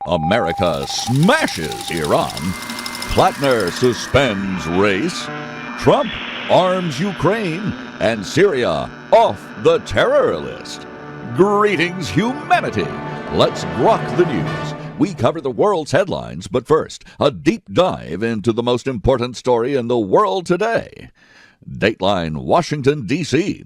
America smashes Iran. Platner suspends race. Trump arms Ukraine. And Syria off the terror list. Greetings, humanity. Let's grok the news. We cover the world's headlines, but first, a deep dive into the most important story in the world today. Dateline, Washington, D.C.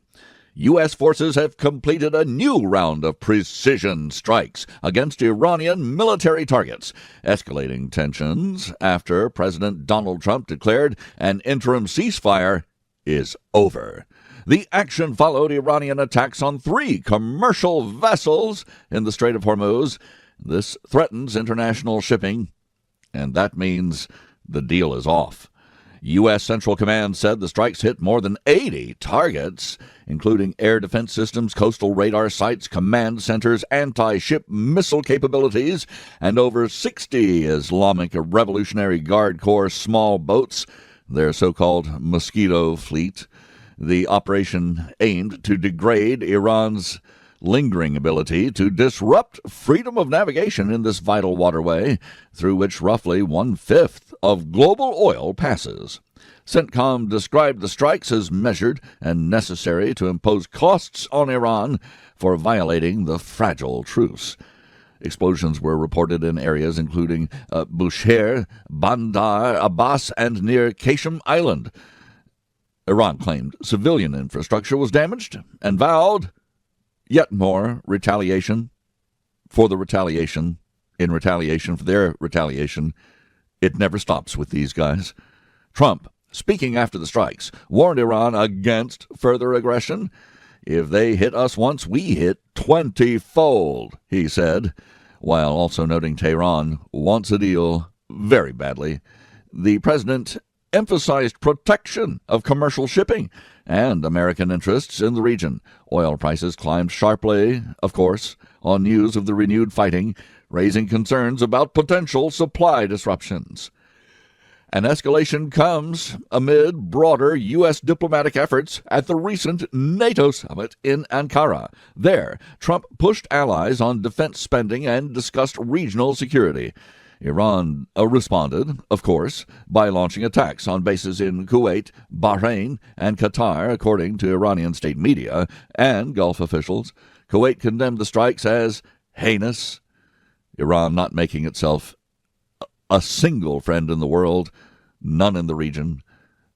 U.S. forces have completed a new round of precision strikes against Iranian military targets, escalating tensions after President Donald Trump declared an interim ceasefire is over. The action followed Iranian attacks on 3 commercial vessels in the Strait of Hormuz. This threatens international shipping, and that means the deal is off. U.S. Central Command said the strikes hit more than 80 targets, including air defense systems, coastal radar sites, command centers, anti-ship missile capabilities, and over 60 Islamic Revolutionary Guard Corps small boats, their so-called Mosquito Fleet. The operation aimed to degrade Iran's lingering ability to disrupt freedom of navigation in this vital waterway, through which roughly 1/5 of global oil passes. CENTCOM described the strikes as measured and necessary to impose costs on Iran for violating the fragile truce. Explosions were reported in areas including Bushehr, Bandar Abbas, and near Qasem Island. Iran claimed civilian infrastructure was damaged and vowed yet more retaliation for the retaliation, in retaliation for their retaliation. It never stops with these guys. Trump, speaking after the strikes, warned Iran against further aggression. If they hit us once, we hit 20-fold, he said, while also noting Tehran wants a deal very badly. The president emphasized protection of commercial shipping and American interests in the region. Oil prices climbed sharply, of course, on news of the renewed fighting, raising concerns about potential supply disruptions. An escalation comes amid broader U.S. diplomatic efforts at the recent NATO summit in Ankara. There, Trump pushed allies on defense spending and discussed regional security. Iran responded, of course, by launching attacks on bases in Kuwait, Bahrain, and Qatar, according to Iranian state media and Gulf officials. Kuwait condemned the strikes as heinous. Iran not making itself a single friend in the world, none in the region.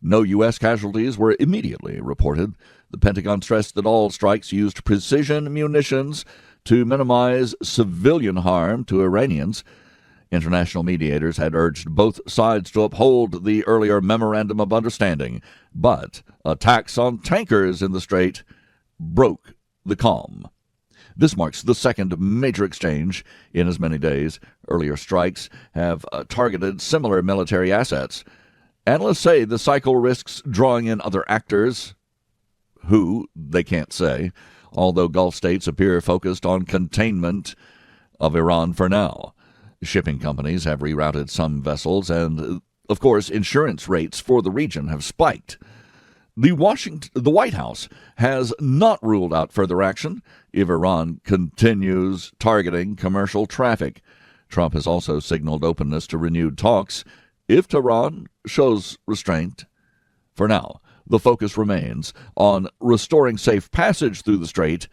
No U.S. casualties were immediately reported. The Pentagon stressed that all strikes used precision munitions to minimize civilian harm to Iranians. International mediators had urged both sides to uphold the earlier Memorandum of Understanding, but attacks on tankers in the Strait broke the calm. This marks the second major exchange in as many days. Earlier strikes have targeted similar military assets. Analysts say the cycle risks drawing in other actors. Who, they can't say, although Gulf states appear focused on containment of Iran for now. Shipping companies have rerouted some vessels, and, of course, insurance rates for the region have spiked. The White House has not ruled out further action if Iran continues targeting commercial traffic. Trump has also signaled openness to renewed talks if Tehran shows restraint. For now, the focus remains on restoring safe passage through the strait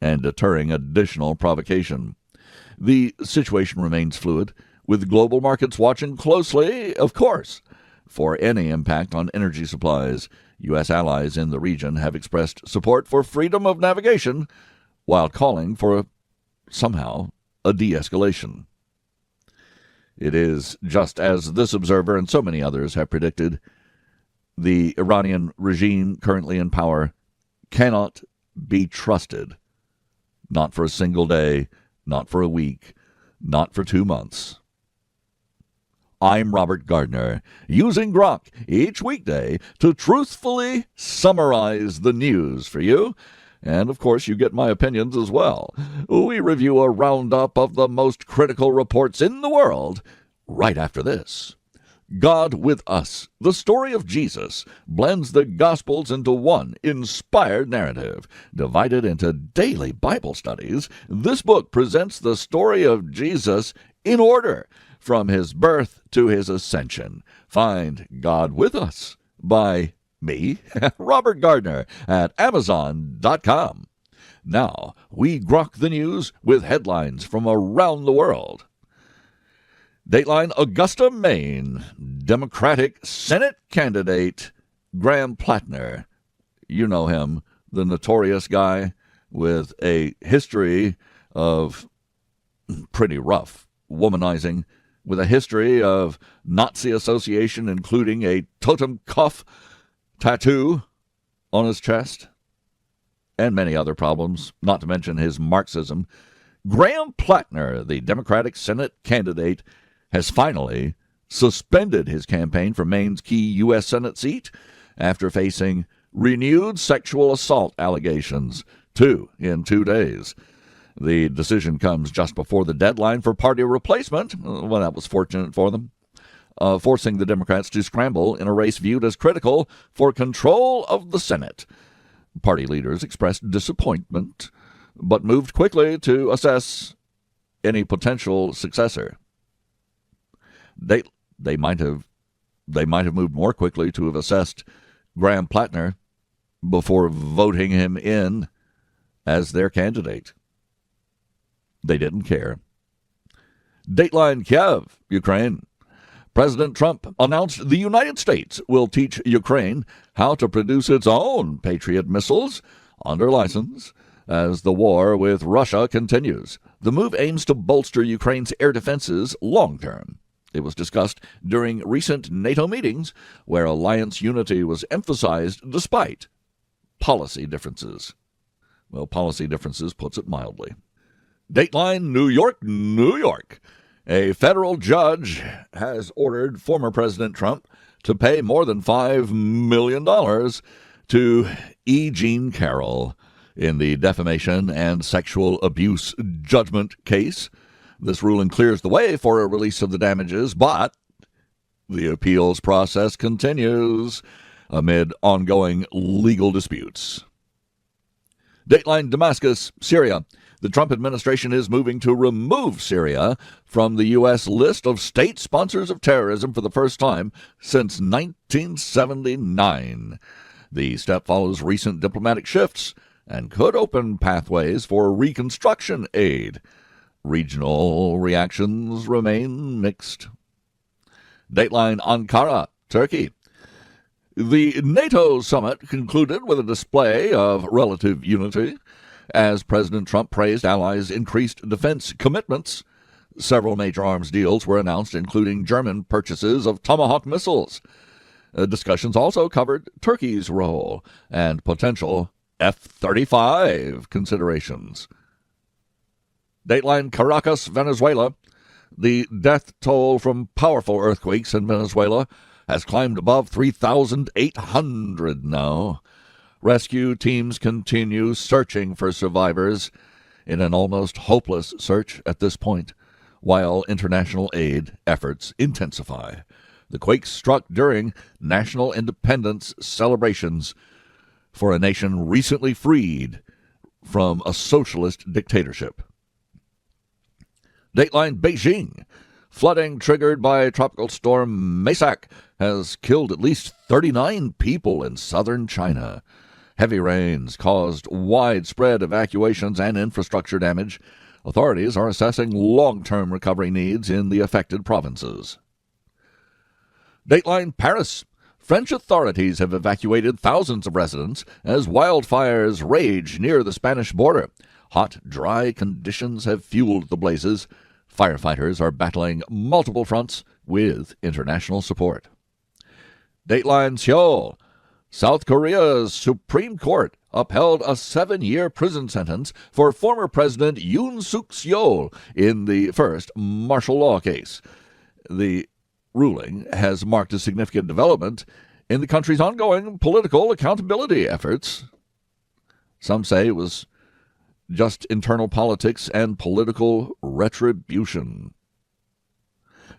and deterring additional provocation. The situation remains fluid, with global markets watching closely, of course, for any impact on energy supplies. U.S. allies in the region have expressed support for freedom of navigation while calling for, somehow, a de-escalation. It is just as this observer and so many others have predicted. The Iranian regime currently in power cannot be trusted. Not for a single day, not for a week, not for 2 months. I'm Robert Gardner, using Grok each weekday to truthfully summarize the news for you. And, of course, you get my opinions as well. We review a roundup of the most critical reports in the world right after this. God with Us, the story of Jesus, blends the Gospels into one inspired narrative. Divided into daily Bible studies, this book presents the story of Jesus in order from his birth to his ascension. Find God With Us by me, Robert Gardner, at Amazon.com. Now, we grok the news with headlines from around the world. Dateline: Augusta, Maine, Democratic Senate candidate Graham Platner. You know him, the notorious guy with a history of pretty rough womanizing, with a history of Nazi association, including a totem cuff tattoo on his chest, and many other problems, not to mention his Marxism. Graham Platner, the Democratic Senate candidate, has finally suspended his campaign for Maine's key U.S. Senate seat after facing renewed sexual assault allegations, 2 in 2 days. The decision comes just before the deadline for party replacement. Well, that was fortunate for them, forcing the Democrats to scramble in a race viewed as critical for control of the Senate. Party leaders expressed disappointment, but moved quickly to assess any potential successor. They might have moved more quickly to have assessed Graham Platner before voting him in as their candidate. They didn't care. Dateline: Kiev, Ukraine. President Trump announced the United States will teach Ukraine how to produce its own Patriot missiles under license as the war with Russia continues. The move aims to bolster Ukraine's air defenses long term. It was discussed during recent NATO meetings where alliance unity was emphasized despite policy differences. Well, policy differences puts it mildly. Dateline: New York, New York. A federal judge has ordered former President Trump to pay more than $5 million to E. Jean Carroll in the defamation and sexual abuse judgment case. This ruling clears the way for a release of the damages, but the appeals process continues amid ongoing legal disputes. Dateline: Damascus, Syria. The Trump administration is moving to remove Syria from the U.S. list of state sponsors of terrorism for the first time since 1979. The step follows recent diplomatic shifts and could open pathways for reconstruction aid. Regional reactions remain mixed. Dateline: Ankara, Turkey. The NATO summit concluded with a display of relative unity as President Trump praised allies' increased defense commitments. Several major arms deals were announced, including German purchases of Tomahawk missiles. Discussions also covered Turkey's role and potential F-35 considerations. Dateline: Caracas, Venezuela. The death toll from powerful earthquakes in Venezuela has climbed above 3,800 now. Rescue teams continue searching for survivors in an almost hopeless search at this point, while international aid efforts intensify. The quake struck during national independence celebrations for a nation recently freed from a socialist dictatorship. Dateline: Beijing. Flooding triggered by Tropical Storm Maysak has killed at least 39 people in southern China. Heavy rains caused widespread evacuations and infrastructure damage. Authorities are assessing long-term recovery needs in the affected provinces. Dateline: Paris. French authorities have evacuated thousands of residents as wildfires rage near the Spanish border. Hot, dry conditions have fueled the blazes. Firefighters are battling multiple fronts with international support. Dateline: Seoul. South Korea's Supreme Court upheld a 7-year prison sentence for former President Yoon Suk-yeol in the first martial law case. The ruling has marked a significant development in the country's ongoing political accountability efforts. Some say it was just internal politics and political retribution.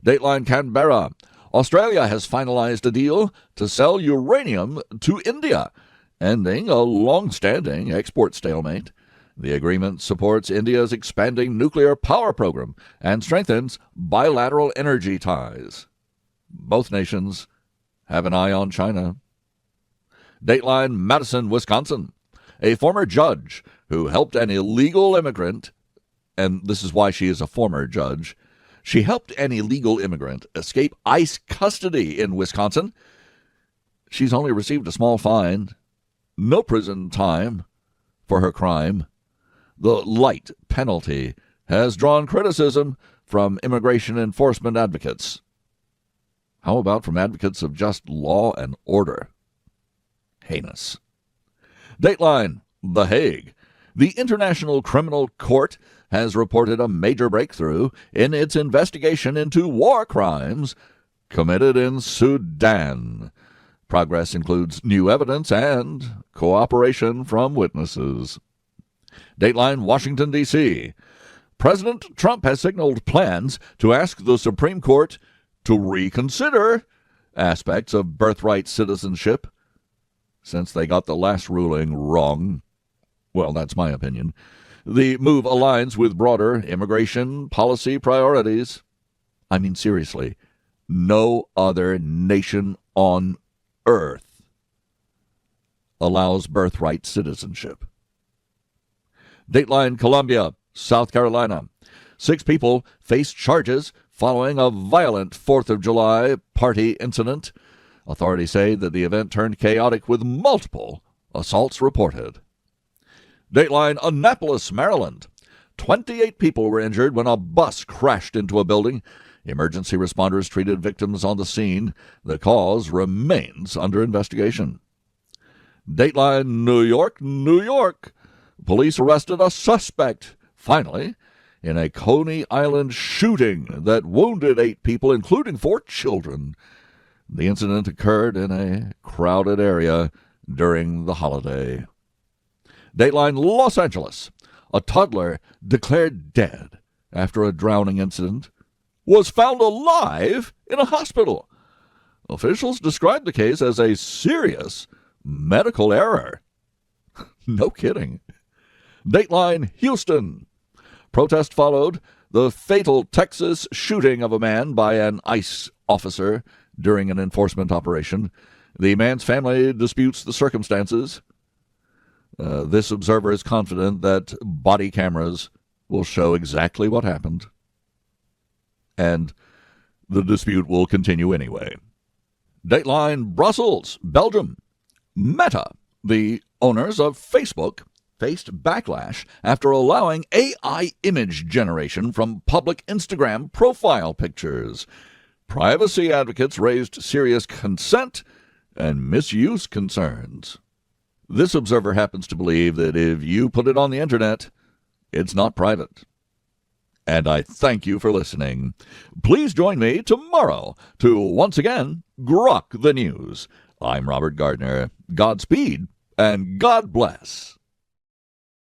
Dateline: Canberra. Australia has finalized a deal to sell uranium to India, ending a long-standing export stalemate. The agreement supports India's expanding nuclear power program and strengthens bilateral energy ties. Both nations have an eye on China. Dateline, Madison, Wisconsin. A former judge who helped an illegal immigrant, and this is why she is a former judge, she helped an illegal immigrant escape ICE custody in Wisconsin. She's only received a small fine, no prison time for her crime. The light penalty has drawn criticism from immigration enforcement advocates. How about from advocates of just law and order? Heinous. Dateline, The Hague. The International Criminal Court has reported a major breakthrough in its investigation into war crimes committed in Sudan. Progress includes new evidence and cooperation from witnesses. Dateline, Washington, D.C. President Trump has signaled plans to ask the Supreme Court to reconsider aspects of birthright citizenship since they got the last ruling wrong. Well, that's my opinion. The move aligns with broader immigration policy priorities. I mean, seriously, no other nation on earth allows birthright citizenship. Dateline, Columbia, South Carolina. 6 people face charges following a violent 4th of July party incident. Authorities say that the event turned chaotic with multiple assaults reported. Dateline, Annapolis, Maryland. 28 people were injured when a bus crashed into a building. Emergency responders treated victims on the scene. The cause remains under investigation. Dateline, New York, New York. Police arrested a suspect, finally, in a Coney Island shooting that wounded 8 people, including 4 children. The incident occurred in a crowded area during the holiday. Dateline, Los Angeles. A toddler declared dead after a drowning incident was found alive in a hospital. Officials described the case as a serious medical error. No kidding. Dateline, Houston. Protest followed the fatal Texas shooting of a man by an ICE officer during an enforcement operation. The man's family disputes the circumstances. This observer is confident that body cameras will show exactly what happened, and the dispute will continue anyway. Dateline, Brussels, Belgium. Meta, the owners of Facebook, faced backlash after allowing AI image generation from public Instagram profile pictures. Privacy advocates raised serious consent and misuse concerns. This observer happens to believe that if you put it on the internet, it's not private. And I thank you for listening. Please join me tomorrow to once again Grok the News. I'm Robert Gardner. Godspeed and God bless.